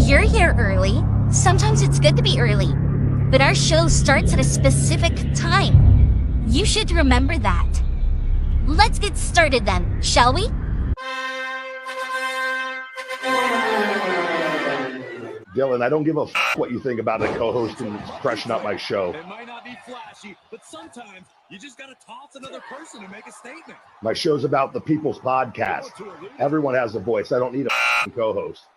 You're here early. Sometimes it's good to be early. But our show starts at a specific time. You should remember that. Let's get started then, shall we? Dillon, I don't give a what you think about a co-host and freshen up my show. It might not be flashy, but sometimes you just gotta toss another person to make a statement. My show's about the people's podcast. Everyone has a voice. I don't need a co-host.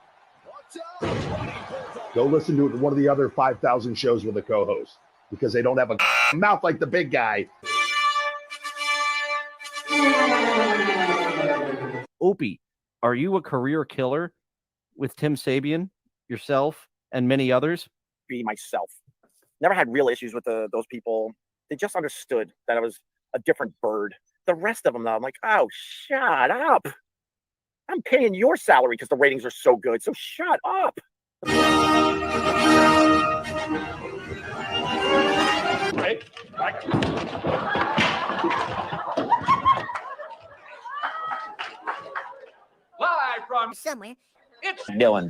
Go listen to one of the other 5,000 shows with a co-host because they don't have a mouth like the big guy. Opie, are you a career killer with Tim Sabian, yourself, and many others? Be myself. Never had real issues with those people. They just understood that I was a different bird. The rest of them, though, I'm like, oh, shut up. I'm paying your salary because the ratings are so good, so shut up. Right. Live from Somewhere. it's Dillon.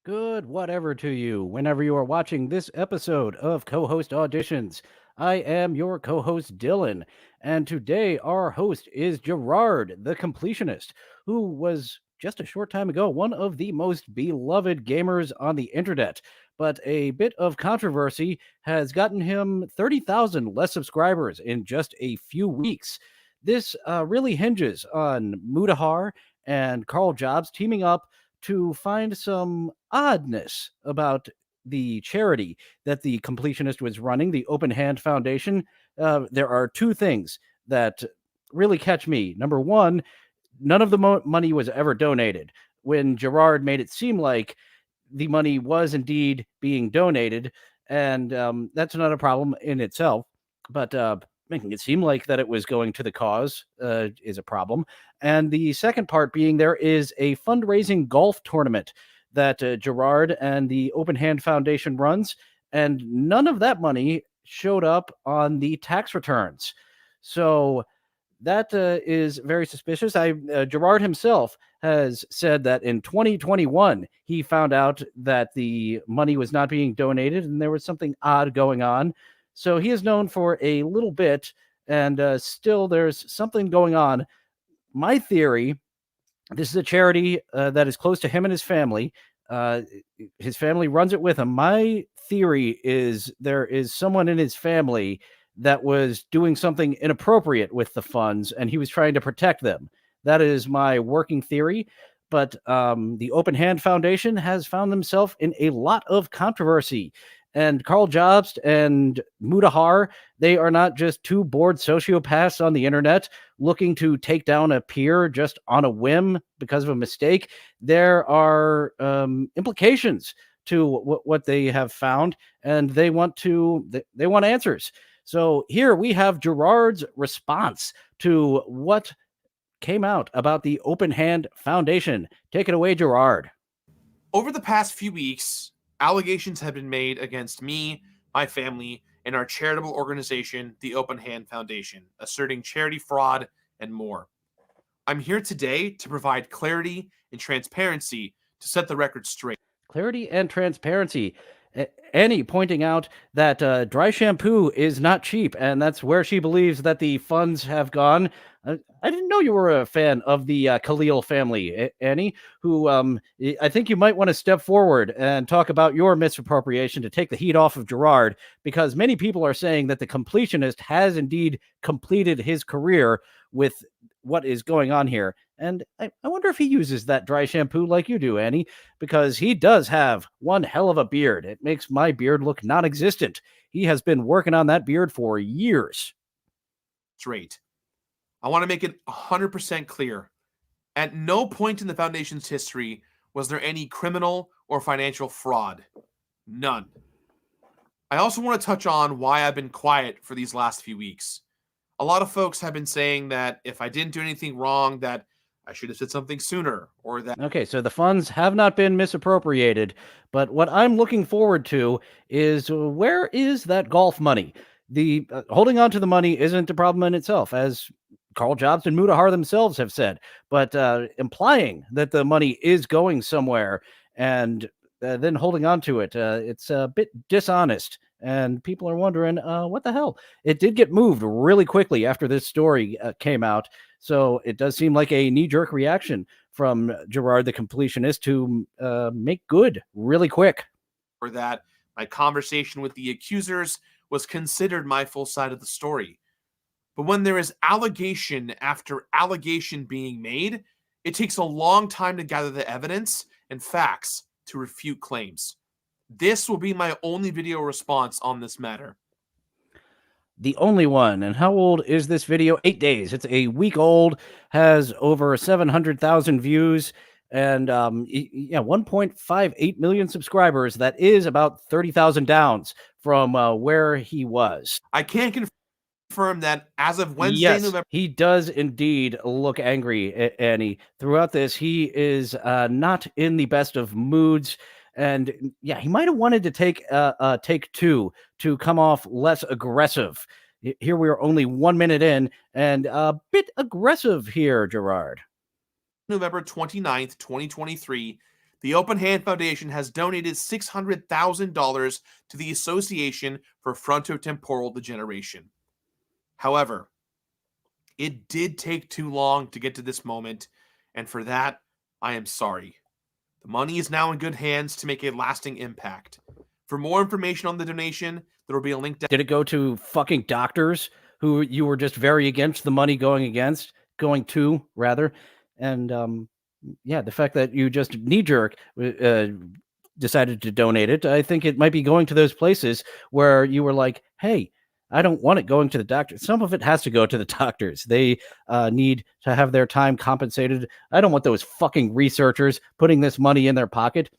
Good whatever to you, whenever you are watching this episode of Co-Host Auditions. I am your co-host, Dillon, and today our host is Gerard, the Completionist, who was just a short time ago one of the most beloved gamers on the internet. But a bit of controversy has gotten him 30,000 less subscribers in just a few weeks. This really hinges on Mudahar and Carl Jobs teaming up to find some oddness about the charity that the Completionist was running, the Open Hand Foundation. There are two things that really catch me. Number one, none of the money was ever donated. When Gerard made it seem like the money was indeed being donated, and that's not a problem in itself, but making it seem like that it was going to the cause is a problem. And the second part being there is a fundraising golf tournament that Gerard and the Open Hand Foundation runs, and none of that money showed up on the tax returns. So that is very suspicious. Gerard himself has said that in 2021, he found out that the money was not being donated and there was something odd going on. So he is known for a little bit, and still there's something going on. My theory, this is a charity that is close to him and his family. His family runs it with him. My theory is there is someone in his family that was doing something inappropriate with the funds, and he was trying to protect them. That is my working theory. But the Open Hand Foundation has found themselves in a lot of controversy. And Carl Jobs and Mudahar, they are not just two bored sociopaths on the internet looking to take down a peer just on a whim because of a mistake. There are implications to what they have found, and they want answers. So here we have Gerard's response to what came out about the Open Hand Foundation. Take it away, Gerard. over the past few weeks, allegations have been made against me, my family, and our charitable organization, the Open Hand Foundation, asserting charity fraud and more. I'm here today to provide clarity and transparency to set the record straight. Clarity and transparency. Annie pointing out that dry shampoo is not cheap, and that's where she believes that the funds have gone. I didn't know you were a fan of the Khalil family, Annie, who I think you might want to step forward and talk about your misappropriation to take the heat off of Gerard, because many people are saying that the Completionist has indeed completed his career with what is going on here. And I wonder if he uses that dry shampoo like you do, Annie, because he does have one hell of a beard. It makes my beard look non-existent. He has been working on that beard for years. Straight. I want to make it 100% clear. At no point in the Foundation's history was there any criminal or financial fraud. None. I also want to touch on why I've been quiet for these last few weeks. A lot of folks have been saying that if I didn't do anything wrong, that I should have said something sooner, or that Okay, so the funds have not been misappropriated, but what I'm looking forward to is where is that golf money? The holding on to the money isn't a problem in itself, as Carl Jobs and Mutahar themselves have said, but implying that the money is going somewhere and then holding on to it, it's a bit dishonest. And people are wondering, what the hell? It did get moved really quickly after this story came out. So it does seem like a knee-jerk reaction from Gerard the Completionist to make good really quick. or that my conversation with the accusers was considered my full side of the story. But when there is allegation after allegation being made, it takes a long time to gather the evidence and facts to refute claims. This will be my only video response on this matter. The only one. And how old is this video? 8 days. It's a week old, has over 700,000 views, and 1.58 million subscribers. That is about 30,000 downs from where he was. I can't confirm that as of Wednesday, Yes, November. he does indeed look angry, Annie. Throughout this, he is not in the best of moods. And yeah, he might have wanted to take take two to come off less aggressive. Here we are only 1 minute in and a bit aggressive here, Gerard. November 29th, 2023, the Open Hand Foundation has donated $600,000 to the Association for Frontotemporal Degeneration. However, it did take too long to get to this moment, and for that, I am sorry. The money is now in good hands to make a lasting impact. For more information on the donation, there will be a link down. Did it go to fucking doctors who you were just very against the money going to, rather? And yeah, the fact that you just knee-jerk decided to donate it, I think it might be going to those places where you were like, hey, I don't want it going to the doctor. Some of it has to go to the doctors. They need to have their time compensated. I don't want those fucking researchers putting this money in their pocket.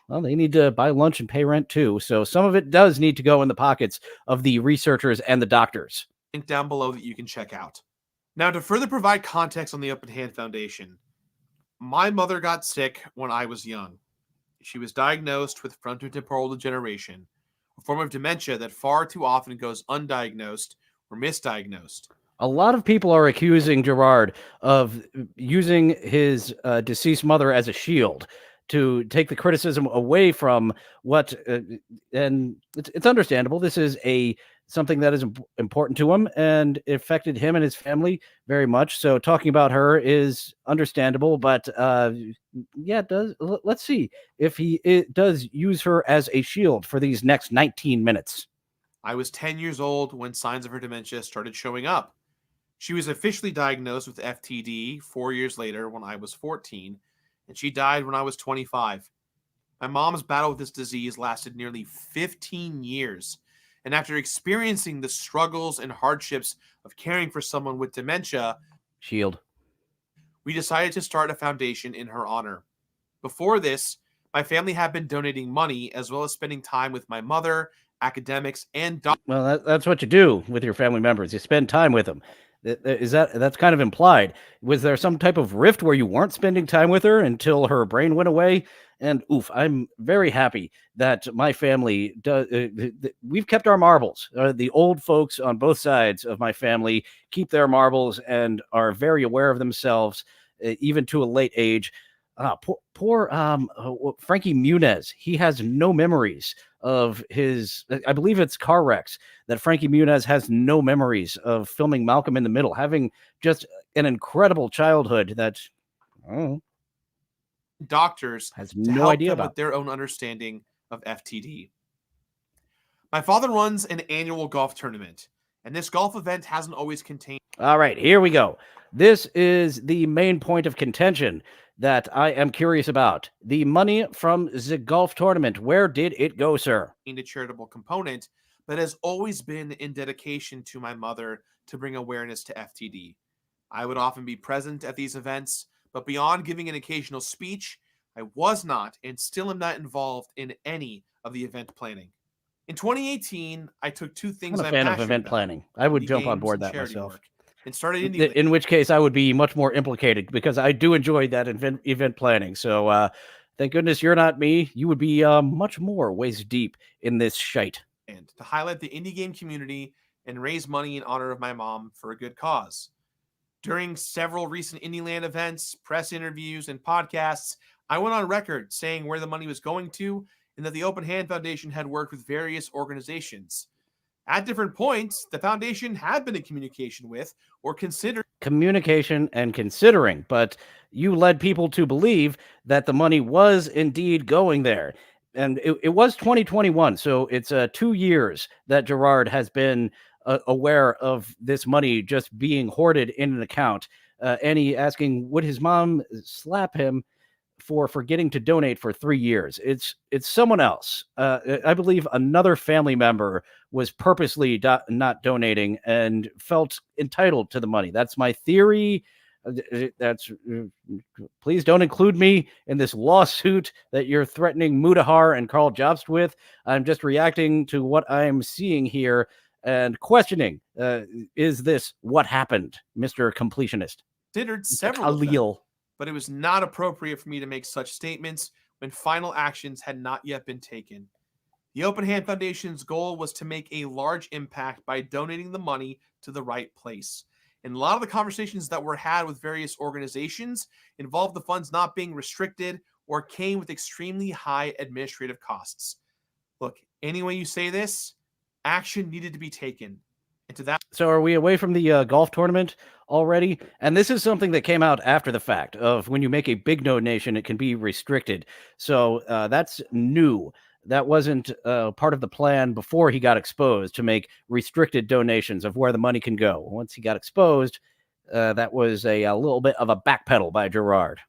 Well, they need to buy lunch and pay rent too. So some of it does need to go in the pockets of the researchers and the doctors. Link down below that you can check out. Now, to further provide context on the Open Hand Foundation, my mother got sick when I was young. She was diagnosed with frontotemporal degeneration, a form of dementia that far too often goes undiagnosed or misdiagnosed. A lot of people are accusing Gerard of using his deceased mother as a shield to take the criticism away from what, and it's understandable. This is something that is important to him and affected him and his family very much. So talking about her is understandable, but yeah, let's see if he does use her as a shield for these next 19 minutes. I was 10 years old when signs of her dementia started showing up. She was officially diagnosed with FTD 4 years later when I was 14, and she died when I was 25. My mom's battle with this disease lasted nearly 15 years. And after experiencing the struggles and hardships of caring for someone with dementia, shield, we decided to start a foundation in her honor. Before this, my family had been donating money as well as spending time with my mother, academics, and doctors. Well, that's what you do with your family members. You spend time with them. That's kind of implied. Was there some type of rift where you weren't spending time with her until her brain went away? And oof, I'm very happy that my family does. We've kept our marbles. The old folks on both sides of my family keep their marbles and are very aware of themselves, even to a late age. Poor Frankie Muniz. He has no memories of his, I believe it's car wrecks, that Frankie Muniz has no memories of filming Malcolm in the Middle, having just an incredible childhood that doctors has no idea about with their own understanding of FTD. My father runs an annual golf tournament, and this golf event hasn't always contained. All right, here we go. This is the main point of contention that I am curious about. The money from the golf tournament, where did it go, sir? A charitable component, but has always been in dedication to my mother to bring awareness to FTD. I would often be present at these events, but beyond giving an occasional speech, I was not and still am not involved in any of the event planning. In 2018, I took two things I'm a fan of event planning. I would jump on board that myself. and started Indie. In which case, I would be much more implicated because I do enjoy that event planning. So thank goodness you're not me. You would be much more waist deep in this shite. And to highlight the indie game community and raise money in honor of my mom for a good cause. During several recent IndieLand events, press interviews, and podcasts, I went on record saying where the money was going to and that the Open Hand Foundation had worked with various organizations. At different points, the foundation had been in communication with or considered communication and considering, but you led people to believe that the money was indeed going there. And it was 2021, so it's 2 years that Gerard has been aware of this money just being hoarded in an account. Annie asking, would his mom slap him for forgetting to donate for 3 years? It's someone else. I believe another family member was purposely not donating and felt entitled to the money. That's my theory. Please don't include me in this lawsuit that you're threatening Mudahar and Carl Jobst with. I'm just reacting to what I'm seeing here and questioning, is this what happened, Mr. Completionist? Considered several of them, Khalil. but it was not appropriate for me to make such statements when final actions had not yet been taken. The Open Hand Foundation's goal was to make a large impact by donating the money to the right place. And a lot of the conversations that were had with various organizations involved the funds not being restricted or came with extremely high administrative costs. Look, any way you say this, action needed to be taken. And to that, so are we away from the golf tournament already? And this is something that came out after the fact of when you make a big donation, it can be restricted. So that's new. That wasn't part of the plan before he got exposed to make restricted donations of where the money can go. Once he got exposed, that was a little bit of a backpedal by Gerard.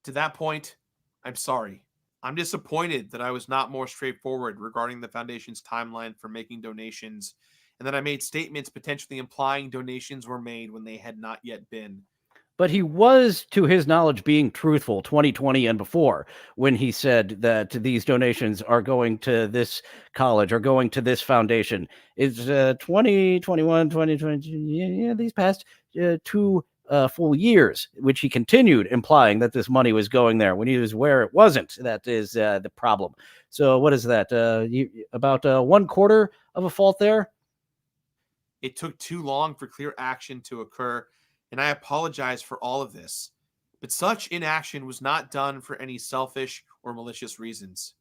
to that point, I'm sorry. I'm disappointed that I was not more straightforward regarding the foundation's timeline for making donations, and that I made statements potentially implying donations were made when they had not yet been. But he was, to his knowledge, being truthful 2020 and before when he said that these donations are going to this college or going to this foundation. It's 2021, 2020, yeah, these past 2 full years, which he continued implying that this money was going there when he was where it wasn't. That is the problem. So what is that? About 1/4 of a fault there? It took too long for clear action to occur, and I apologize for all of this. But such inaction was not done for any selfish or malicious reasons.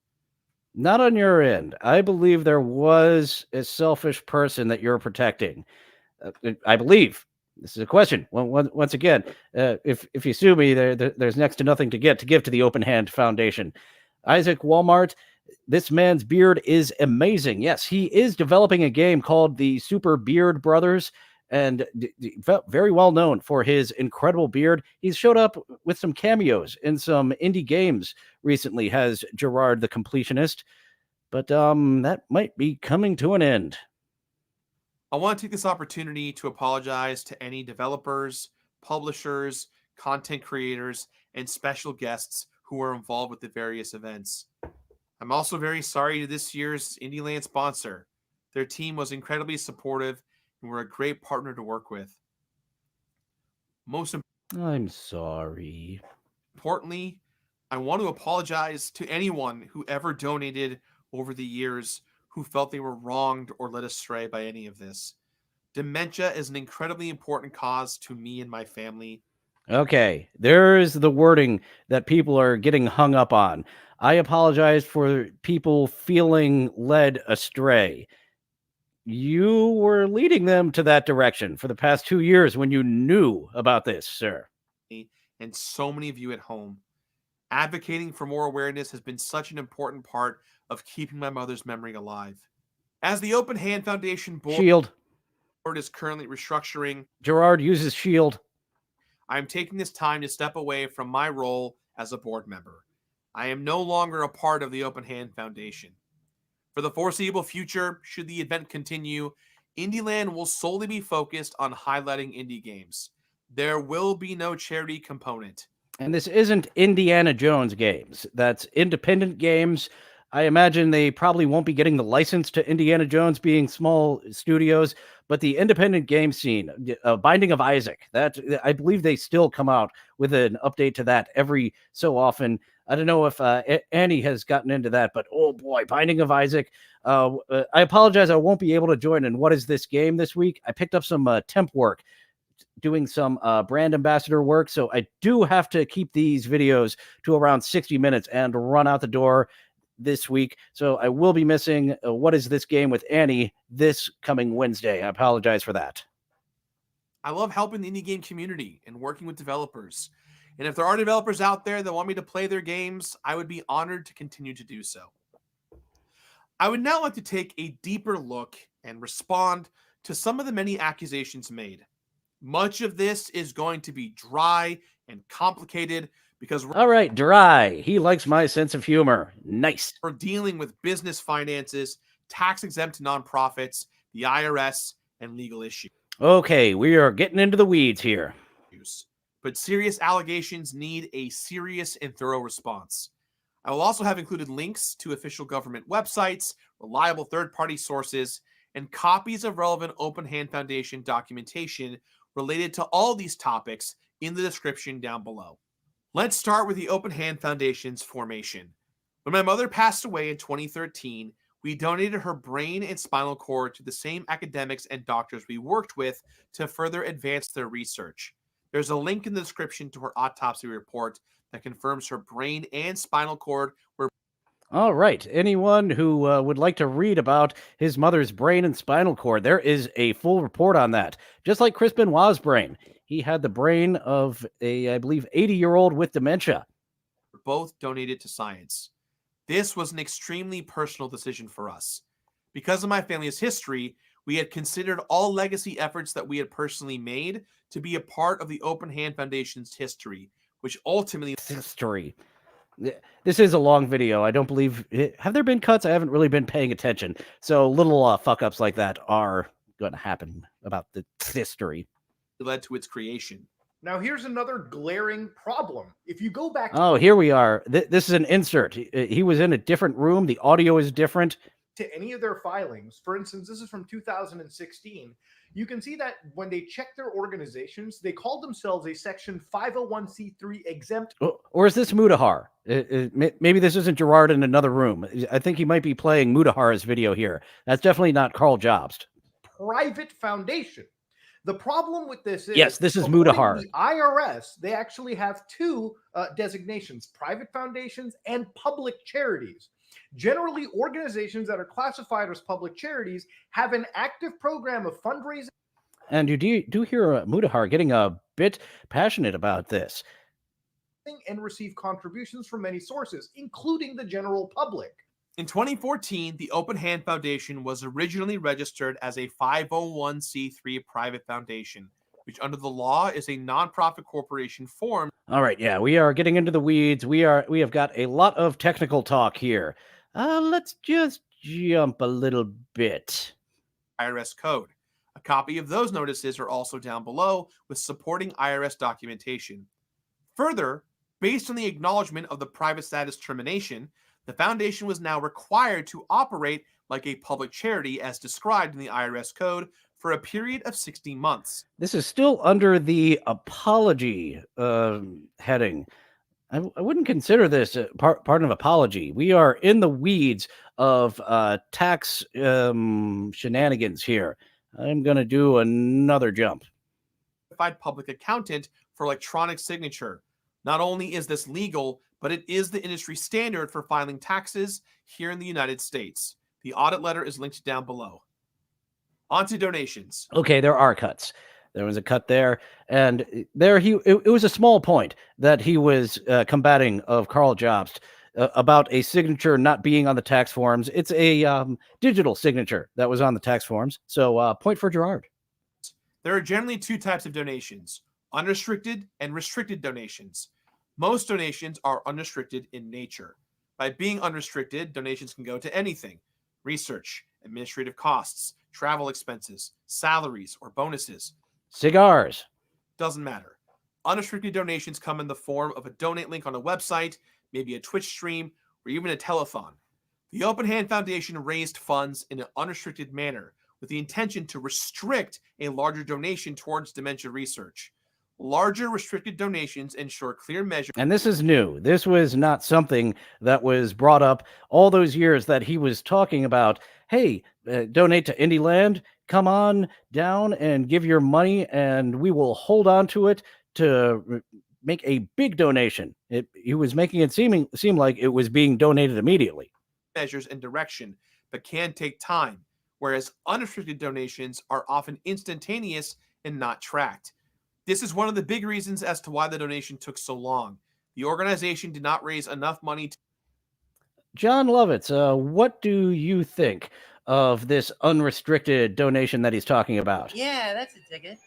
Not on your end. I believe there was a selfish person that you're protecting. I believe. This is a question. Once again, if you sue me, there's next to nothing to give to the Open Hand Foundation. Isaac Walmart, this man's beard is amazing. Yes, he is developing a game called the Super Beard Brothers, and very well known for his incredible beard. He's showed up with some cameos in some indie games recently, has Gerard the Completionist, but that might be coming to an end. I want to take this opportunity to apologize to any developers, publishers, content creators, and special guests who were involved with the various events. I'm also very sorry to this year's IndieLand sponsor. Their team was incredibly supportive and were a great partner to work with. I'm sorry. Importantly, I want to apologize to anyone who ever donated over the years who felt they were wronged or led astray by any of this. Dementia is an incredibly important cause to me and my family. Okay, there's the wording that people are getting hung up on. I apologize for people feeling led astray. You were leading them to that direction for the past 2 years when you knew about this, sir. And so many of you at home. Advocating for more awareness has been such an important part of keeping my mother's memory alive. As the Open Hand Foundation board Shield is currently restructuring, Gerard uses Shield. I am taking this time to step away from my role as a board member. I am no longer a part of the Open Hand Foundation. For the foreseeable future, should the event continue, IndieLand will solely be focused on highlighting indie games. There will be no charity component. And this isn't Indiana Jones games. That's independent games. I imagine they probably won't be getting the license to Indiana Jones being small studios, but the independent game scene, Binding of Isaac, that I believe they still come out with an update to that every so often. I don't know if Annie has gotten into that, but oh boy, Binding of Isaac. I apologize, I won't be able to join in What Is This Game this week. I picked up some temp work doing some brand ambassador work, so I do have to keep these videos to around 60 minutes and run out the door this week. So I will be missing What Is This Game with Annie this coming Wednesday. I apologize for that. I love helping the indie game community and working with developers. And if there are developers out there that want me to play their games, I would be honored to continue to do so. I would now like to take a deeper look and respond to some of the many accusations made. Much of this is going to be dry and complicated because All right, dry. He likes my sense of humor. Nice. we're dealing with business finances, tax-exempt nonprofits, the IRS, and legal issues. Okay, we are getting into the weeds here. But serious allegations need a serious and thorough response. I will also have included links to official government websites, reliable third-party sources, and copies of relevant Open Hand Foundation documentation related to all these topics in the description down below. Let's start with the Open Hand Foundation's formation. When my mother passed away in 2013, we donated her brain and spinal cord to the same academics and doctors we worked with to further advance their research. There's a link in the description to her autopsy report that confirms her brain and spinal cord were. All right, anyone who would like to read about his mother's brain and spinal cord, there is a full report on that. Just like Chris Benoit's brain. He had the brain of a, I believe, 80-year-old with dementia. Both donated to science. This was an extremely personal decision for us. Because of my family's history, we had considered all legacy efforts that we had personally made to be a part of the Open Hand Foundation's history, which ultimately. History. This is a long video. I don't believe. Have there been cuts? I haven't really been paying attention. So little fuck ups like that are going to happen about the history. Led to its creation. Now, here's another glaring problem. If you go back Oh, here we are. This is an insert. He was in a different room. The audio is different. to any of their filings, for instance, this is from 2016, you can see that when they check their organizations, they call themselves a Section 501c3 exempt. Or is this Mudahar? Maybe this isn't Gerard in another room. I think he might be playing Mudahar's video here. That's definitely not Carl Jobst. Private foundation. The problem with this is, yes, this is according to Mudahar. The IRS, they actually have two designations: private foundations and public charities. Generally, organizations that are classified as public charities have an active program of fundraising. And you do hear Mudahar getting a bit passionate about this. And receive contributions from many sources, including the general public. In 2014, the Open Hand Foundation was originally registered as a 501c3 private foundation, which under the law is a nonprofit corporation formed. All right, yeah, we are getting into the weeds. We have got a lot of technical talk here. Let's just jump a little bit. IRS code. A copy of those notices are also down below with supporting IRS documentation. Further, based on the acknowledgement of the private status termination, the foundation was now required to operate like a public charity as described in the IRS code for a period of 60 months. This is still under the apology heading. I wouldn't consider this part of apology. We are in the weeds of tax shenanigans here. I'm going to do another jump. Public accountant for electronic signature. Not only is this legal, but it is the industry standard for filing taxes here in the United States. The audit letter is linked down below. On to donations. Okay, there are cuts. There was a cut there, and there it was a small point that he was combating of Carl Jobst about a signature not being on the tax forms. It's a digital signature that was on the tax forms. So point for Gerard. There are generally two types of donations: unrestricted and restricted donations. Most donations are unrestricted in nature. By being unrestricted, donations can go to anything: research, administrative costs, travel expenses, salaries, or bonuses. Cigars. Doesn't matter. Unrestricted donations come in the form of a donate link on a website, maybe a Twitch stream, or even a telethon. The Open Hand Foundation raised funds in an unrestricted manner with the intention to restrict a larger donation towards dementia research. Larger restricted donations ensure clear measure. And this is new. This was not something that was brought up all those years that he was talking about. Hey, donate to Indieland. Come on down and give your money, and we will hold on to it to make a big donation. He was making it seem like it was being donated immediately. Measures and direction, but can take time, whereas unrestricted donations are often instantaneous and not tracked. This is one of the big reasons as to why the donation took so long. The organization did not raise enough money. John Lovitz, what do you think of this unrestricted donation that he's talking about? Yeah, that's a ticket.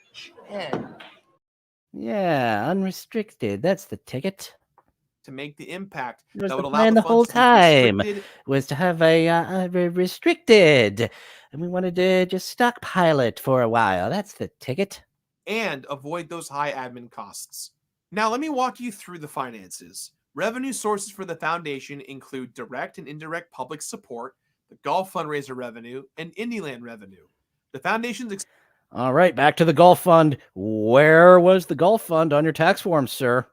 Yeah, unrestricted. That's the ticket. To make the impact Was that the would allow plan the the whole funds to be time restricted was to have a restricted, and we wanted to just stockpile it for a while. That's the ticket. and avoid those high admin costs. Now, let me walk you through the finances. Revenue sources for the foundation include direct and indirect public support, the golf fundraiser revenue, and Indieland revenue. The foundation's All right, back to the golf fund. Where was the golf fund on your tax forms, sir?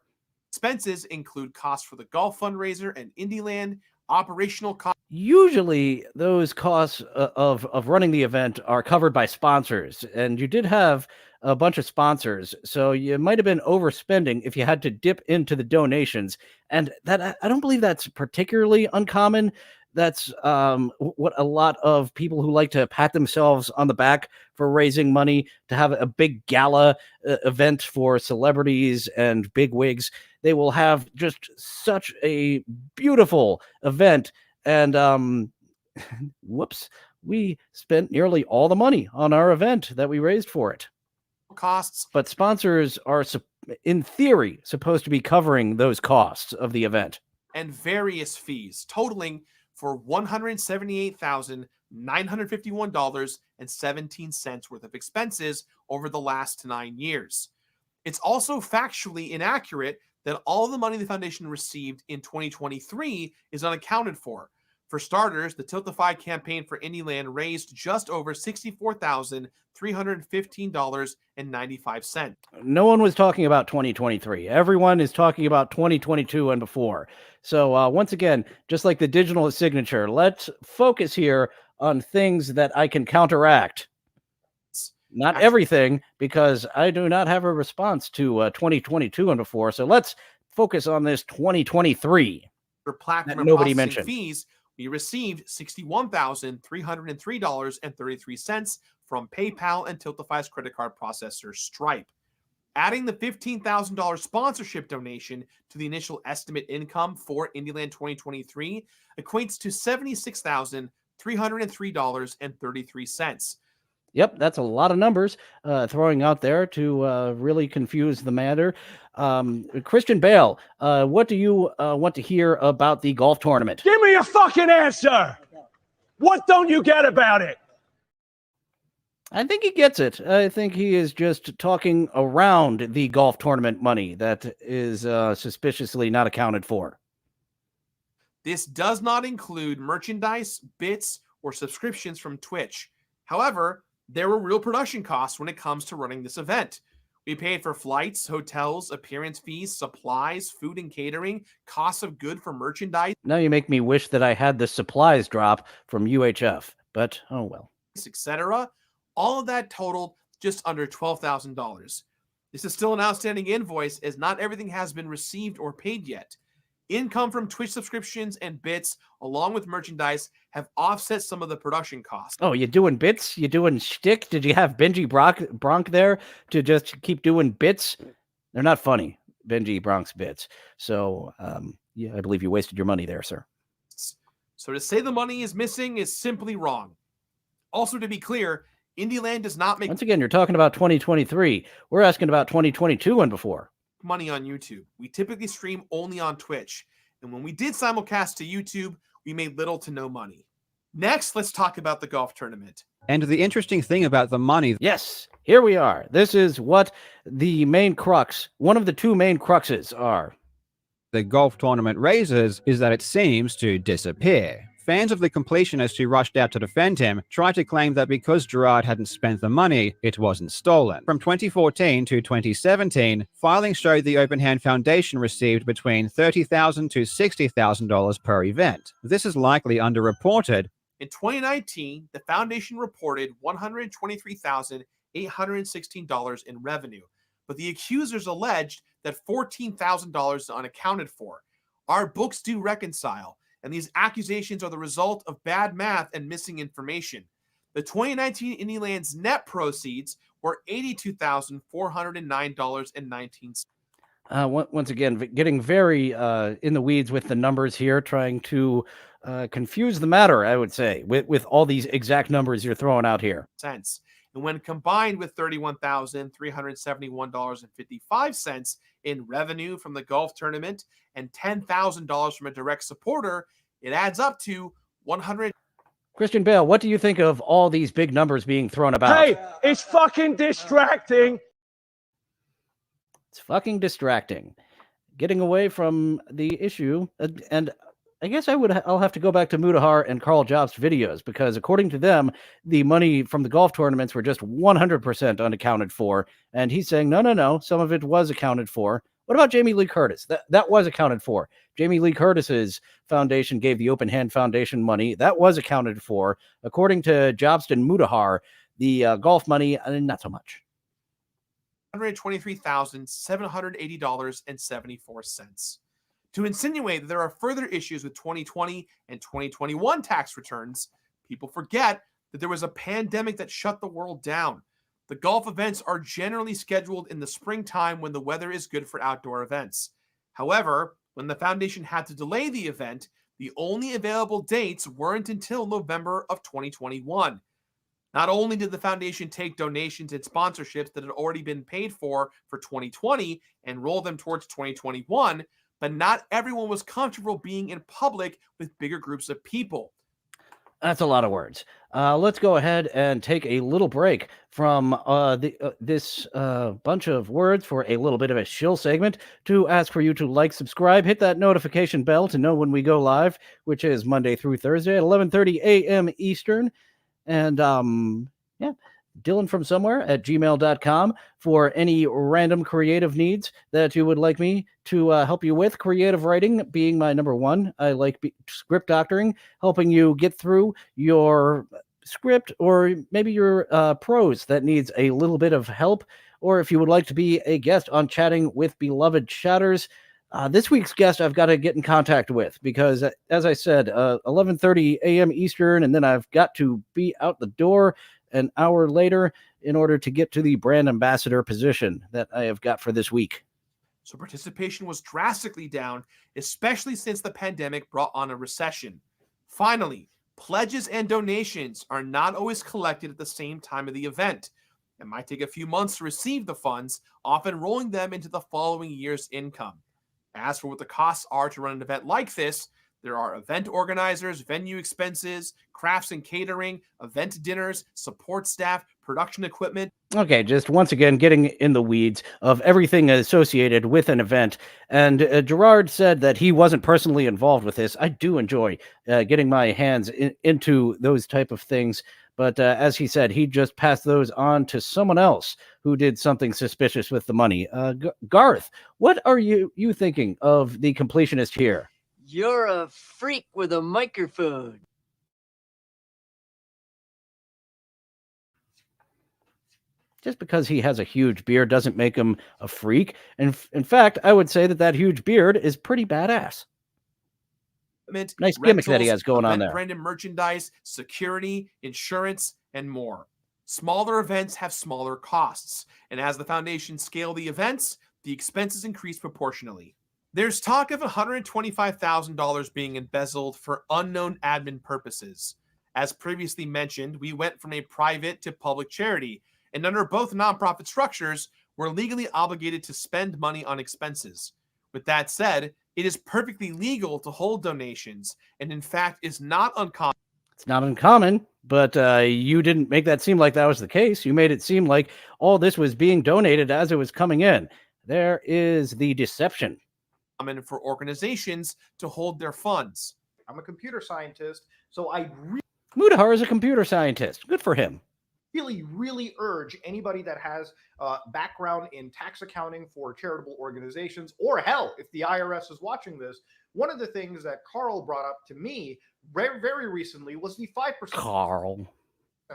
expenses include costs for the golf fundraiser and Indieland, operational costs. Usually, those costs of running the event are covered by sponsors, and you did have a bunch of sponsors, so you might have been overspending if you had to dip into the donations. And that I don't believe that's particularly uncommon. That's what a lot of people who like to pat themselves on the back for raising money to have a big gala event for celebrities and bigwigs. They will have just such a beautiful event. And whoops, we spent nearly all the money on our event that we raised for it. Costs. But sponsors are, in theory, supposed to be covering those costs of the event. And various fees, totaling for $178,951.17 worth of expenses over the last 9 years. It's also factually inaccurate that all the money the foundation received in 2023 is unaccounted for. For starters, the Tiltify campaign for Indieland raised just over $64,315.95. No one was talking about 2023. Everyone is talking about 2022 and before. So once again, just like the digital signature, let's focus here on things that I can counteract. Not everything, because I do not have a response to 2022 and before. So let's focus on this 2023. For platinum That nobody processing mentioned. fees, we received $61,303.33 from PayPal and Tiltify's credit card processor Stripe. Adding the $15,000 sponsorship donation to the initial estimate income for Indieland 2023 equates to $76,303.33. Yep, that's a lot of numbers throwing out there to really confuse the matter. Christian Bale, what do you want to hear about the golf tournament? Give me a fucking answer. What don't you get about it? I think he gets it. I think he is just talking around the golf tournament money that is suspiciously not accounted for. This does not include merchandise, bits, or subscriptions from Twitch. However, there were real production costs when it comes to running this event. We paid for flights, hotels, appearance fees, supplies, food and catering, costs of good for merchandise, Now you make me wish that I had the supplies drop from UHF, but oh well. etc. All of that totaled just under $12,000. This is still an outstanding invoice, as not everything has been received or paid yet. Income from Twitch subscriptions and bits, along with merchandise, have offset some of the production costs. Oh, you doing bits? You doing shtick? Did you have Benji Bronk there to just keep doing bits? They're not funny, Benji Bronk's bits. So, yeah, I believe you wasted your money there, sir. So to say the money is missing is simply wrong. Also, to be clear, Indieland does not make Once again, you're talking about 2023. We're asking about 2022 and before. money on YouTube. We typically stream only on Twitch. And when we did simulcast to YouTube, we made little to no money. Next, let's talk about the golf tournament. And the interesting thing about the money, Yes, here we are. This is what the main crux, one of the two main cruxes are. the golf tournament raises, is that it seems to disappear. Fans of the Completionist who rushed out to defend him tried to claim that because Gerard hadn't spent the money, it wasn't stolen. From 2014 to 2017, filings showed the Open Hand Foundation received between $30,000 to $60,000 per event. This is likely underreported. In 2019, the foundation reported $123,816 in revenue, but the accusers alleged that $14,000 is unaccounted for. Our books do reconcile, and these accusations are the result of bad math and missing information. The 2019 Indieland's net proceeds were $82,409.19. Once again, getting very in the weeds with the numbers here, trying to confuse the matter, I would say, with all these exact numbers you're throwing out here. And when combined with $31,371.55 in revenue from the golf tournament and $10,000 from a direct supporter, it adds up to 100. Christian Bale, what do you think of all these big numbers being thrown about? Hey, it's fucking distracting. It's fucking distracting. Getting away from the issue, and I guess I'll have to go back to Mudahar and Carl Jobst videos, because according to them, the money from the golf tournaments were just 100% unaccounted for, and he's saying no, some of it was accounted for. What about Jamie Lee Curtis? That was accounted for. Jamie Lee Curtis's foundation gave the Open Hand Foundation money. That was accounted for. According to Jobst and Mudahar, the golf money, not so much. $123,780.74. To insinuate that there are further issues with 2020 and 2021 tax returns, people forget that there was a pandemic that shut the world down. The golf events are generally scheduled in the springtime when the weather is good for outdoor events. However, when the foundation had to delay the event, the only available dates weren't until November of 2021. Not only did the foundation take donations and sponsorships that had already been paid for 2020 and roll them towards 2021, but not everyone was comfortable being in public with bigger groups of people. That's a lot of words. Let's go ahead and take a little break from this bunch of words for a little bit of a shill segment to ask for you to like, subscribe, hit that notification bell to know when we go live, which is Monday through Thursday at 11:30 a.m. Eastern. And Dillon from somewhere at gmail.com for any random creative needs that you would like me to help you with. Creative writing being my number one. I like script doctoring, helping you get through your script or maybe your prose that needs a little bit of help. Or if you would like to be a guest on Chatting with Beloved Chatters, this week's guest I've got to get in contact with because, as I said, 11:30 a.m. Eastern, and then I've got to be out the door an hour later in order to get to the brand ambassador position that I have got for this week. So participation was drastically down, especially since the pandemic brought on a recession. Finally, pledges and donations are not always collected at the same time of the event. It might take a few months to receive the funds, often rolling them into the following year's income. As for what the costs are to run an event like this, there are event organizers, venue expenses, crafts and catering, event dinners, support staff, production equipment. Okay, just once again, getting in the weeds of everything associated with an event. And Gerard said that he wasn't personally involved with this. I do enjoy getting my hands into those type of things. But as he said, he just passed those on to someone else who did something suspicious with the money. Garth, what are you thinking of the Completionist here? You're a freak with a microphone. Just because he has a huge beard doesn't make him a freak. And in fact, I would say that huge beard is pretty badass. Nice gimmick that he has going on there. Branded merchandise, security, insurance, and more. Smaller events have smaller costs. And as the foundation scale the events, the expenses increase proportionally. There's talk of $125,000 being embezzled for unknown admin purposes. As previously mentioned, we went from a private to public charity, and under both nonprofit structures, we're legally obligated to spend money on expenses. With that said, it is perfectly legal to hold donations, and in fact is not uncommon. It's not uncommon, but you didn't make that seem like that was the case. You made it seem like all this was being donated as it was coming in. There is the deception. For organizations to hold their funds. I'm a computer scientist, so I Mudahar is a computer scientist. Good for him. really urge anybody that has background in tax accounting for charitable organizations, or hell, if the IRS is watching this, one of the things that Carl brought up to me very recently was the 5%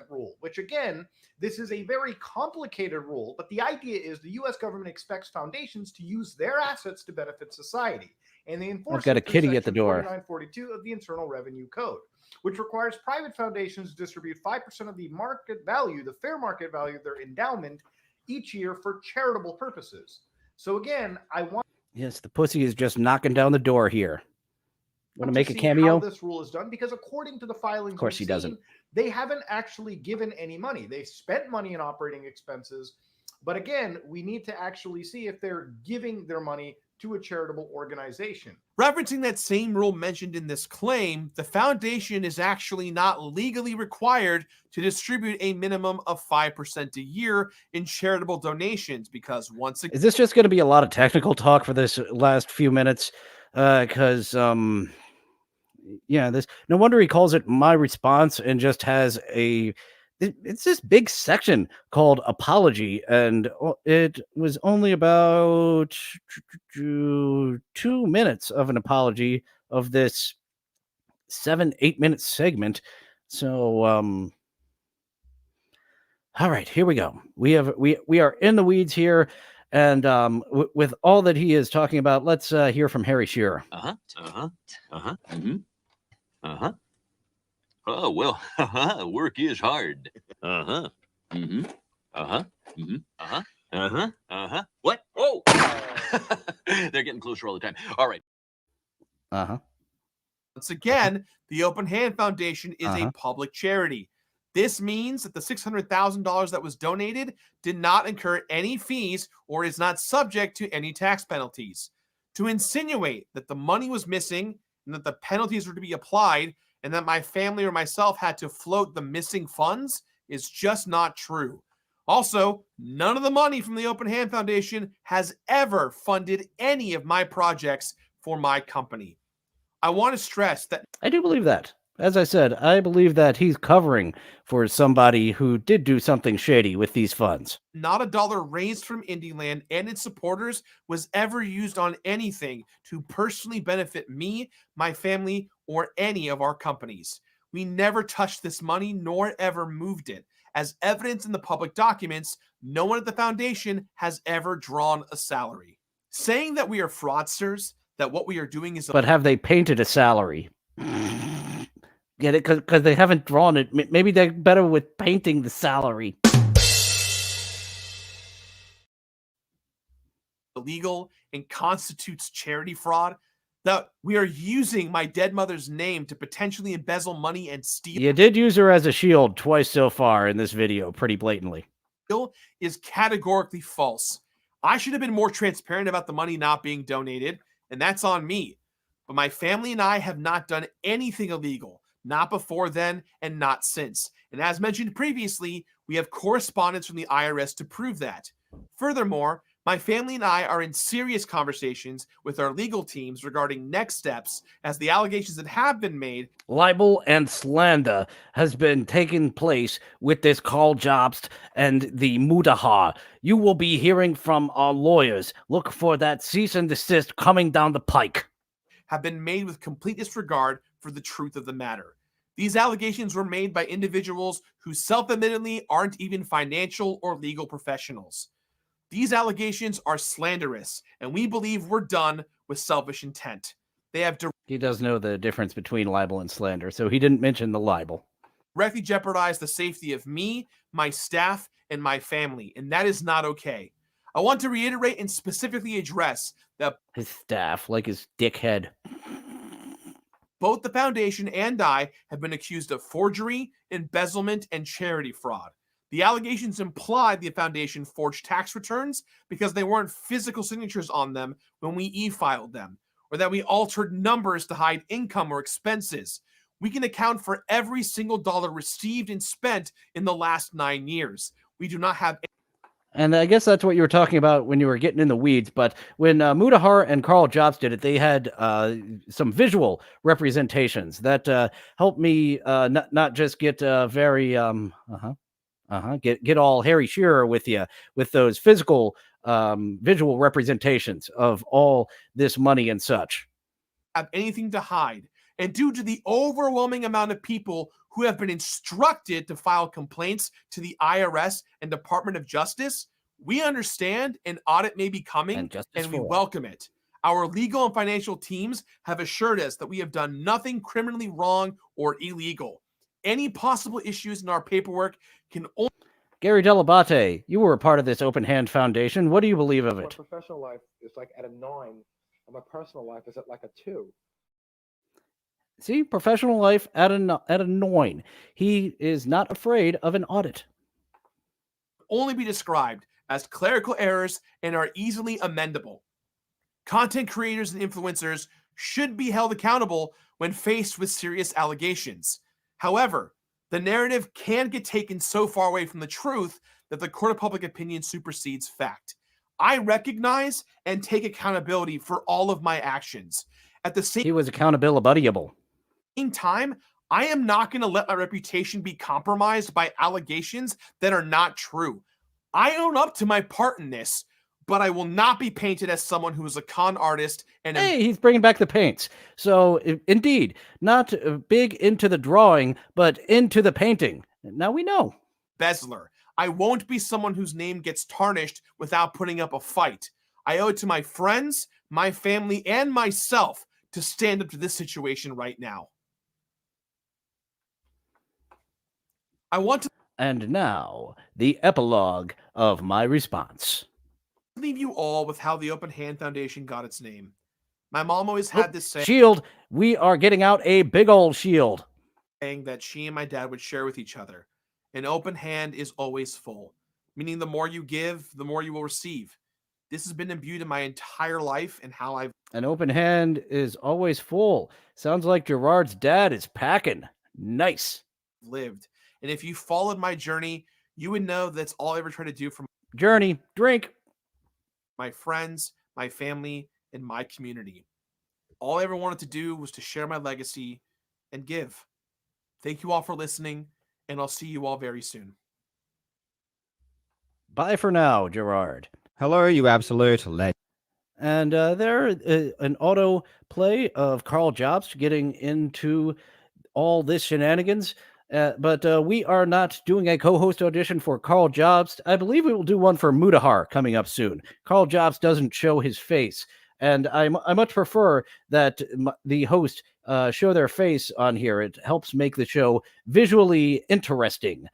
rule, which again, this is a very complicated rule, but the idea is the U.S. government expects foundations to use their assets to benefit society, and they enforce I've got a it through kitty at the Section door. 4942 of the Internal Revenue Code, which requires private foundations to distribute 5% of the market value, the fair market value of their endowment each year for charitable purposes. So again, I want Yes, the pussy is just knocking down the door here. Want to make a see cameo? how this rule is done, because according to the filings, Of course he doesn't. they haven't actually given any money. They spent money in operating expenses, but again, we need to actually see if they're giving their money to a charitable organization. Referencing that same rule mentioned in this claim, the foundation is actually not legally required to distribute a minimum of 5% a year in charitable donations, because once again, Is this just going to be a lot of technical talk for this last few minutes? Because yeah, this, no wonder he calls it my response and just has it's this big section called apology, and it was only about 2 minutes of an apology of this 7-8 minute segment. So all right, here we go. We are in the weeds here, and with all that he is talking about, let's hear from Harry Shearer. Oh, well, work is hard. What? Oh! They're getting closer all the time. All right. Once again, the Open Hand Foundation is a public charity. This means that the $600,000 that was donated did not incur any fees or is not subject to any tax penalties. To insinuate that the money was missing and that the penalties were to be applied and that my family or myself had to float the missing funds is just not true. Also, none of the money from the Open Hand Foundation has ever funded any of my projects for my company. I want to stress that I do believe that. As I said, I believe that he's covering for somebody who did do something shady with these funds. not a dollar raised from Indieland and its supporters was ever used on anything to personally benefit me, my family, or any of our companies. We never touched this money nor ever moved it. As evidence in the public documents, no one at the foundation has ever drawn a salary. Saying that we are fraudsters, that what we are doing is... But have they painted a salary? Get it? Because they haven't drawn it. Maybe they're better with painting the salary. Illegal and constitutes charity fraud, that we are using my dead mother's name to potentially embezzle money and steal. You did use her as a shield twice so far in this video, pretty blatantly. Is categorically false. I should have been more transparent about the money not being donated, and that's on me. But my family and I have not done anything illegal, not before then and not since. And as mentioned previously, we have correspondence from the IRS to prove that. Furthermore, my family and I are in serious conversations with our legal teams regarding next steps as the allegations that have been made. Libel and slander has been taking place with this Carl Jobst and the Mudaha. You will be hearing from our lawyers. Look for that cease and desist coming down the pike. Have been made with complete disregard for the truth of the matter. These allegations were made by individuals who self-admittedly aren't even financial or legal professionals. These allegations are slanderous, and we believe we're done with selfish intent. They have He does know the difference between libel and slander, so he didn't mention the libel. directly jeopardized the safety of me, my staff, and my family, and that is not okay. I want to reiterate and specifically address that his staff, like his dickhead. Both the foundation and I have been accused of forgery, embezzlement, and charity fraud. The allegations imply the foundation forged tax returns because they weren't physical signatures on them when we e-filed them, or that we altered numbers to hide income or expenses. We can account for every single dollar received and spent in the last 9 years. We do not have... And I guess that's what you were talking about when you were getting in the weeds. But when Mudahar and Carl Jobs did it, they had some visual representations that helped me not just get very get all Harry Shearer with you with those physical visual representations of all this money and such. Have anything to hide. And due to the overwhelming amount of people who have been instructed to file complaints to the IRS and Department of Justice, we understand an audit may be coming and we welcome it. Our legal and financial teams have assured us that we have done nothing criminally wrong or illegal. Any possible issues in our paperwork can only... Gary Delabate, you were a part of this Open Hand Foundation. What do you believe of it? My professional life is like at a 9, and my personal life is at like a 2. See, professional life at a 9. He is not afraid of an audit. Only be described as clerical errors and are easily amendable. Content creators and influencers should be held accountable when faced with serious allegations. However, the narrative can get taken so far away from the truth that the court of public opinion supersedes fact. I recognize and take accountability for all of my actions. At the same, he was accountability-able. Time, I am not going to let my reputation be compromised by allegations that are not true. I own up to my part in this, but I will not be painted as someone who is a con artist. And hey, he's bringing back the paints. So indeed, not big into the drawing, but into the painting. Now we know. Embezzler. I won't be someone whose name gets tarnished without putting up a fight. I owe it to my friends, my family, and myself to stand up to this situation right now. I want to... And now, the epilogue of my response. Leave you all with how the Open Hand Foundation got its name. My mom always had this saying... Shield! We are getting out a big old shield. ...saying that she and my dad would share with each other. An open hand is always full, meaning the more you give, the more you will receive. This has been imbued in my entire life and how I've... An open hand is always full. Sounds like Gerard's dad is packing. Nice. ...lived. And if you followed my journey, you would know that's all I ever try to do for journey, drink, my friends, my family, and my community. All I ever wanted to do was to share my legacy and give. Thank you all for listening, and I'll see you all very soon. Bye for now, Gerard. Hello, you absolute legend. And there, an auto play of Carl Jobs getting into all this shenanigans. But we are not doing a co-host audition for Carl Jobs. I believe we will do one for Mudahar coming up soon. Carl Jobs doesn't show his face, and I much prefer that the host show their face on here. It helps make the show visually interesting.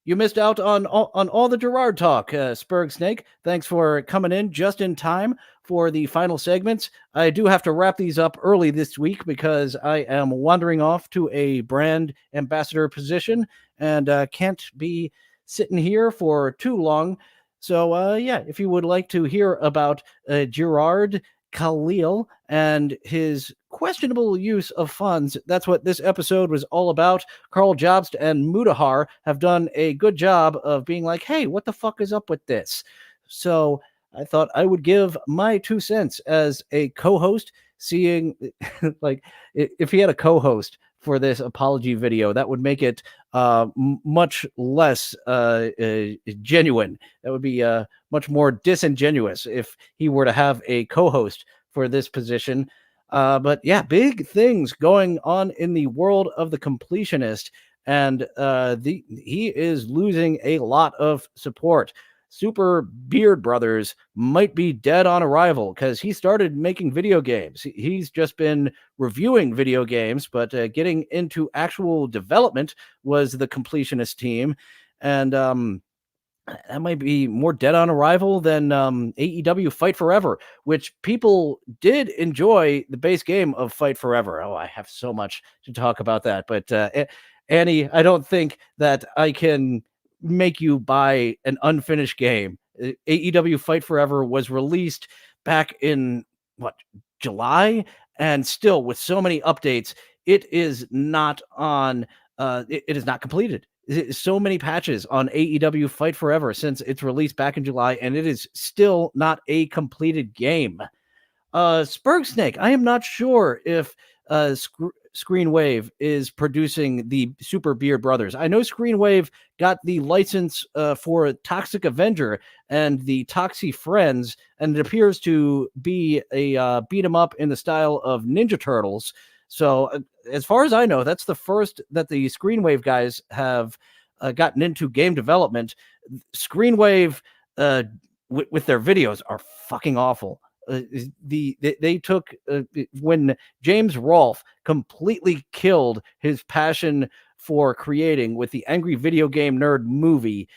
You missed out on all the Gerard talk, Spurg Snake. Thanks for coming in just in time for the final segments. I do have to wrap these up early this week because I am wandering off to a brand ambassador position and can't be sitting here for too long. So, yeah, if you would like to hear about Gerard Khalil and his questionable use of funds, that's what this episode was all about. Carl Jobst and Mudahar have done a good job of being like, hey, what the fuck is up with this? So I thought I would give my 2 cents as a co-host, seeing like if he had a co-host for this apology video, that would make it much less genuine. That would be much more disingenuous if he were to have a co-host for this position. But yeah, big things going on in the world of the Completionist, and he is losing a lot of support. Super Beard Brothers might be dead on arrival because he started making video games. He's just been reviewing video games, but getting into actual development was the Completionist team. And that might be more dead on arrival than AEW Fight Forever, which people did enjoy the base game of Fight Forever. Oh, I have so much to talk about that. But Annie, I don't think that I can make you buy an unfinished game. AEW Fight Forever was released back in July, and still with so many updates, it is not on it is not completed. so many patches on AEW Fight Forever since its release back in July, and it is still not a completed game. Spurgsnake, I am not sure if Screenwave is producing the Super Beard Brothers. I know Screenwave got the license for Toxic Avenger and the Toxie Friends, and it appears to be a beat 'em up in the style of Ninja Turtles. So, as far as I know, that's the first that the Screenwave guys have gotten into game development. Screenwave, with their videos, are fucking awful. They took when James Rolfe completely killed his passion for creating with the Angry Video Game Nerd movie.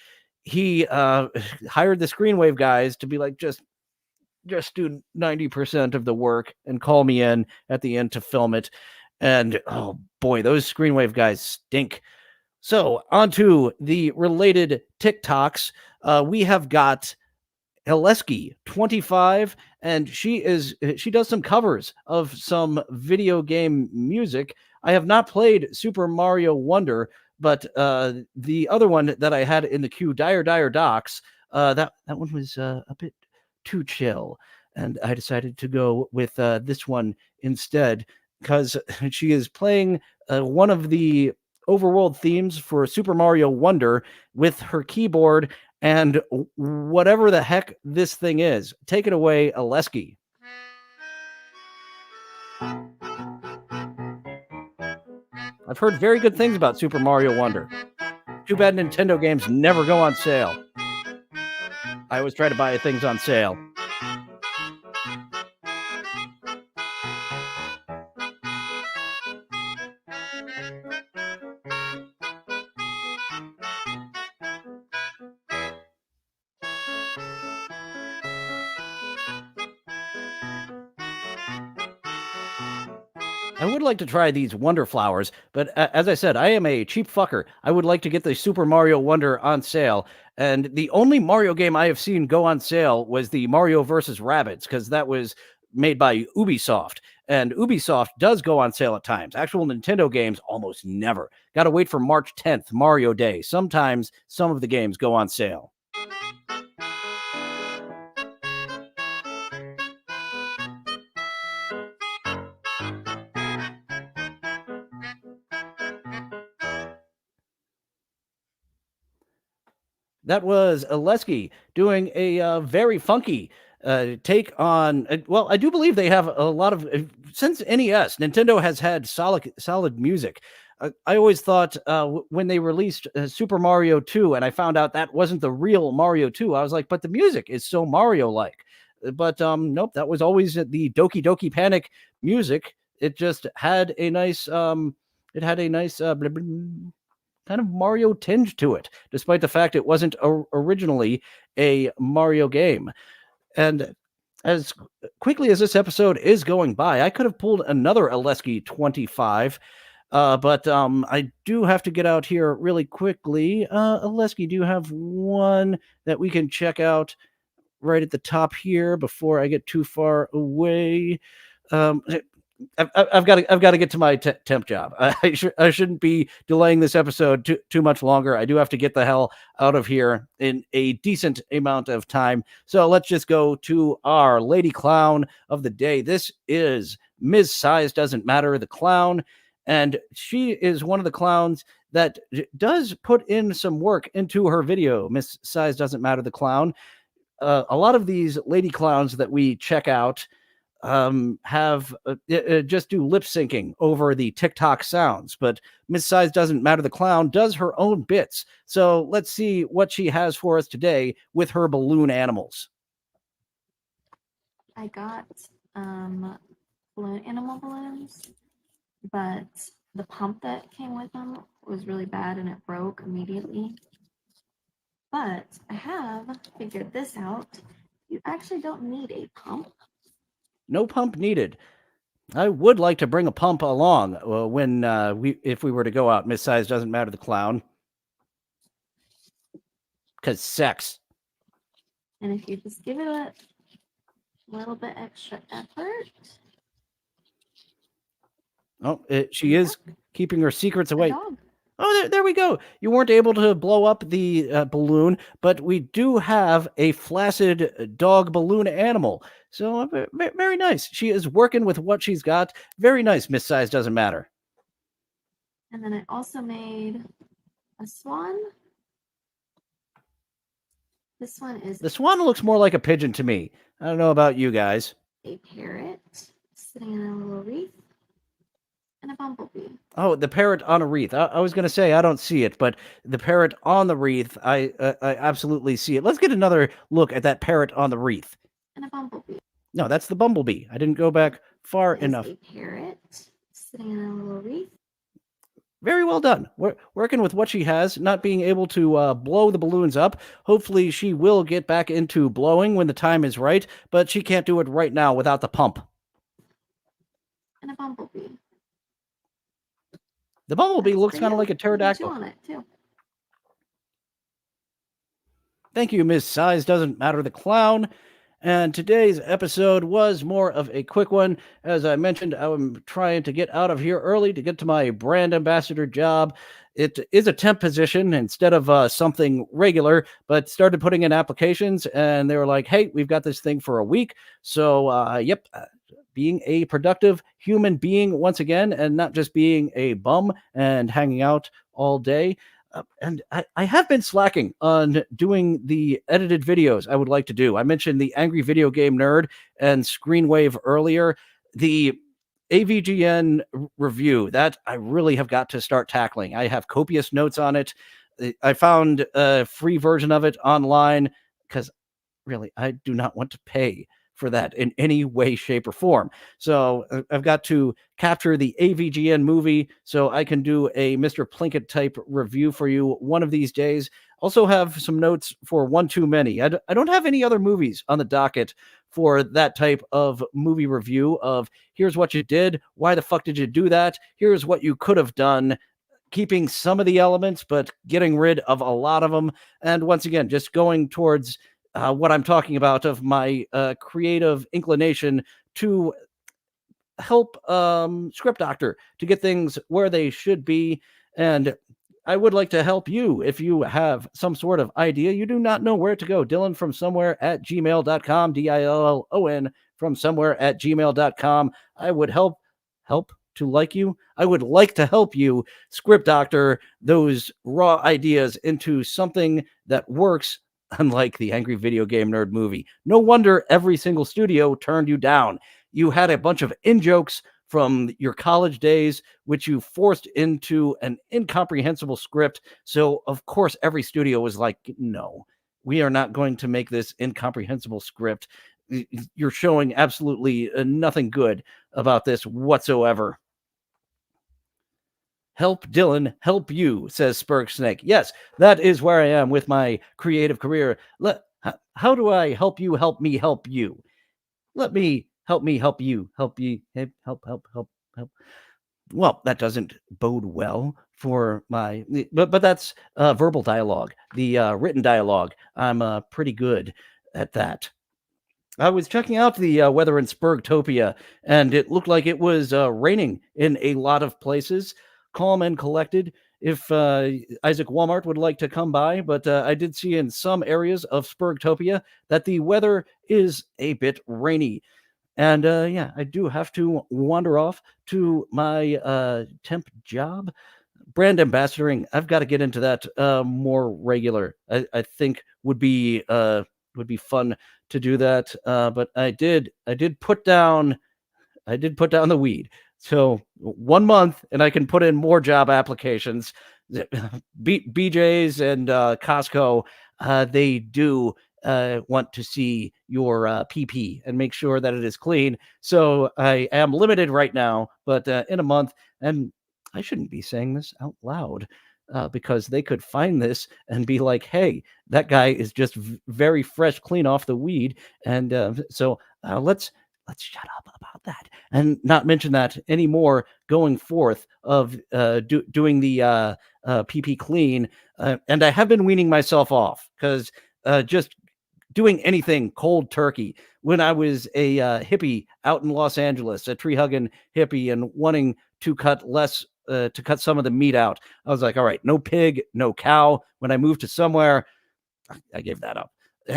He hired the Screenwave guys to be like, just do 90% of the work and call me in at the end to film it. And oh boy, those Screenwave guys stink. So on to the related TikToks. We have got Heleski 25, and she does some covers of some video game music. I have not played Super Mario Wonder, but the other one that I had in the queue, Dire Docs, that one was a bit too chill, and I decided to go with this one instead because she is playing one of the overworld themes for Super Mario Wonder with her keyboard and whatever the heck this thing is. Take it away, Aleski. I've heard very good things about Super Mario Wonder. Too bad Nintendo games never go on sale. I always try to buy things on sale. I would like to try these Wonder Flowers, but as I said, I am a cheap fucker. I would like to get the Super Mario Wonder on sale, and the only Mario game I have seen go on sale was the Mario vs. Rabbids, because that was made by Ubisoft, and Ubisoft does go on sale at times. Actual Nintendo games, almost never. Got to wait for March 10th, Mario Day. Sometimes some of the games go on sale. That was Aleski doing a very funky take on. Well, I do believe they have a lot of since NES. Nintendo has had solid music. I always thought when they released Super Mario 2, and I found out that wasn't the real Mario 2. I was like, but the music is so Mario-like. But nope, that was always the Doki Doki Panic music. It just had a nice kind of Mario tinge to it, despite the fact it wasn't originally a Mario game. And as quickly as this episode is going by, I could have pulled another Aleski 25, but I do have to get out here really quickly. Aleski, do you have one that we can check out right at the top here before I get too far away? I've got to get to my temp job. I shouldn't be delaying this episode too much longer. I do have to get the hell out of here in a decent amount of time. So let's just go to our lady clown of the day. This is Ms. Size Doesn't Matter, the clown. And she is one of the clowns that does put in some work into her video. Ms. Size Doesn't Matter, the clown. A lot of these lady clowns that we check out have just do lip syncing over the TikTok sounds, but Miss Size Doesn't Matter, the clown does her own bits. So let's see what she has for us today with her balloon animals. I got balloon animal balloons, but the pump that came with them was really bad and it broke immediately. But I have figured this out. You actually don't need a pump. No pump needed. I would like to bring a pump along when if we were to go out. Miss Size Doesn't Matter, the clown. Because sex. And if you just give it a little bit extra effort. Oh, she is keeping her secrets away. Oh, there we go. You weren't able to blow up the balloon, but we do have a flaccid dog balloon animal. So very nice. She is working with what she's got. Very nice. Miss Size doesn't matter. And then I also made a swan. This one is The swan looks more like a pigeon to me. I don't know about you guys. a parrot sitting in a little wreath and a bumblebee. Oh, the parrot on a wreath. I was going to say I don't see it, but the parrot on the wreath, I absolutely see it. Let's get another look at that parrot on the wreath. And a bumblebee. No, that's the bumblebee. I didn't go back far There's enough. a parrot sitting in a little wreath. Very well done. We're working with what she has, not being able to blow the balloons up. Hopefully she will get back into blowing when the time is right, but she can't do it right now without the pump. And a bumblebee. The bumblebee looks For kind of you. like a You can pterodactyl. chew on it too. Thank you, Miss Size Doesn't Matter the Clown. And today's episode was more of a quick one. As I mentioned, I'm trying to get out of here early to get to my brand ambassador job. It is a temp position instead of something regular, but started putting in applications and they were like, hey, we've got this thing for a week. So, yep, being a productive human being once again, and not just being a bum and hanging out all day. And I have been slacking on doing the edited videos I would like to do. I mentioned the Angry Video Game Nerd and Screenwave earlier. The AVGN review, that I really have got to start tackling. I have copious notes on it. I found a free version of it online because really, I do not want to pay for that in any way, shape, or form. So I've got to capture the AVGN movie so I can do a Mr. Plinkett type review for you one of these days. Also have some notes for One Too Many. I don't have any other movies on the docket for that type of movie review of here's what you did, why the fuck did you do that, here's what you could have done, keeping some of the elements but getting rid of a lot of them. And once again, just going towards what I'm talking about of my creative inclination to help Script Doctor to get things where they should be. And I would like to help you if you have some sort of idea. You do not know where to go. Dillon from somewhere at gmail.com, Dillon from somewhere at gmail.com. I would help to like you. I would like to help you Script Doctor those raw ideas into something that works. Unlike the Angry Video Game Nerd movie. No wonder every single studio turned you down. You had a bunch of in-jokes from your college days, which you forced into an incomprehensible script. So, of course, every studio was like, no, we are not going to make this incomprehensible script. You're showing absolutely nothing good about this whatsoever. Help Dillon, help you, says Spurg Snake. Yes, that is where I am with my creative career. How do I help you, help me, help you? Let me help you, help you, help. Well, that doesn't bode well for my, but that's verbal dialogue. The written dialogue, I'm pretty good at that. I was checking out the weather in Spurgtopia, and it looked like it was raining in a lot of places. Calm and collected. If Isaac Walmart would like to come by, but I did see in some areas of Spurgtopia that the weather is a bit rainy. And yeah, I do have to wander off to my temp job. Brand ambassadoring, I've got to get into that more regular. I think would be fun to do that. But I did put down the weed. So 1 month, and I can put in more job applications. BJ's and Costco, they do want to see your PP and make sure that it is clean. So I am limited right now, but in a month, and I shouldn't be saying this out loud because they could find this and be like, hey, that guy is just very fresh, clean off the weed. And so let's shut up about that and not mention that anymore going forth of doing the PP clean. And I have been weaning myself off because just doing anything cold turkey when I was a hippie out in Los Angeles, a tree hugging hippie and wanting to cut less to cut some of the meat out. I was like, all right, no pig, no cow. When I moved to somewhere, I gave that up.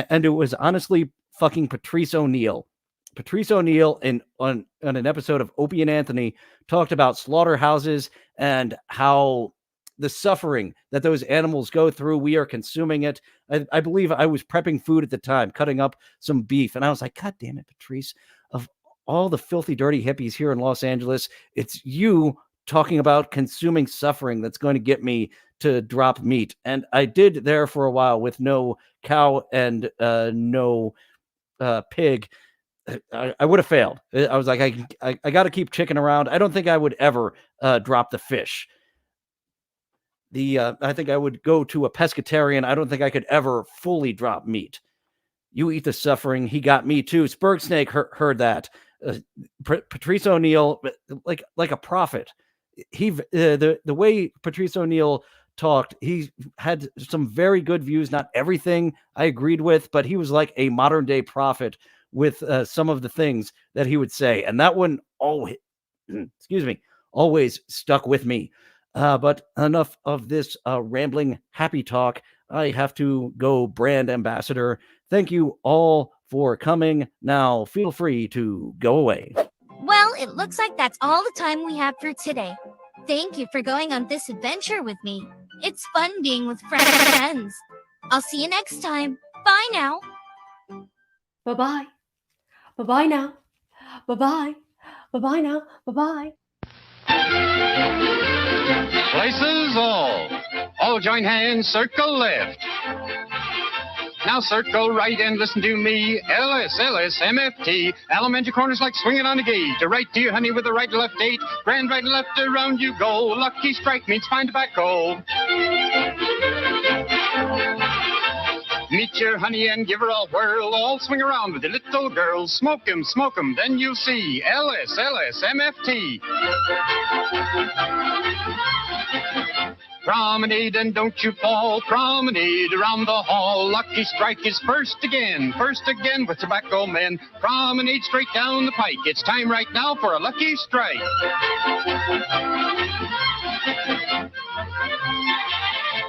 And it was honestly fucking Patrice O'Neal. Patrice O'Neal on an episode of Opie and Anthony talked about slaughterhouses and how the suffering that those animals go through, we are consuming it. I believe I was prepping food at the time, cutting up some beef. And I was like, God damn it, Patrice, of all the filthy, dirty hippies here in Los Angeles, it's you talking about consuming suffering that's going to get me to drop meat. And I did there for a while with no cow and no pig. I would have failed. I was like, I got to keep chicken around. I don't think I would ever drop the fish. I think I would go to a pescatarian. I don't think I could ever fully drop meat. You eat the suffering. He got me too. Spurg Snake heard that. Patrice O'Neal, like a prophet. The way Patrice O'Neal talked, he had some very good views. Not everything I agreed with, but he was like a modern day prophet with some of the things that he would say, and that one always, always stuck with me. But enough of this rambling happy talk. I have to go brand ambassador. Thank you all for coming. Now feel free to go away. Well, it looks like that's all the time we have for today. Thank you for going on this adventure with me. It's fun being with friends. I'll see you next time. Bye now. Bye-bye. Bye-bye now. Bye-bye. Bye-bye now. Bye-bye. Places all join hands, circle left. Now circle right and listen to me. LSMFT. Elementary corners like swinging on a gate. To right to your honey with the right left date. Grand right and left around you go. Lucky strike means fine tobacco. Meet your honey and give her a whirl. All swing around with the little girls. Smoke 'em, then you'll see. LSMFT. Promenade and don't you fall. Promenade around the hall. Lucky strike is first again with tobacco men. Promenade straight down the pike. It's time right now for a lucky strike.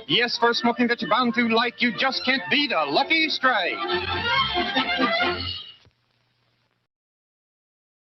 Yes, for smoking that you're bound to like, you just can't beat a lucky strike.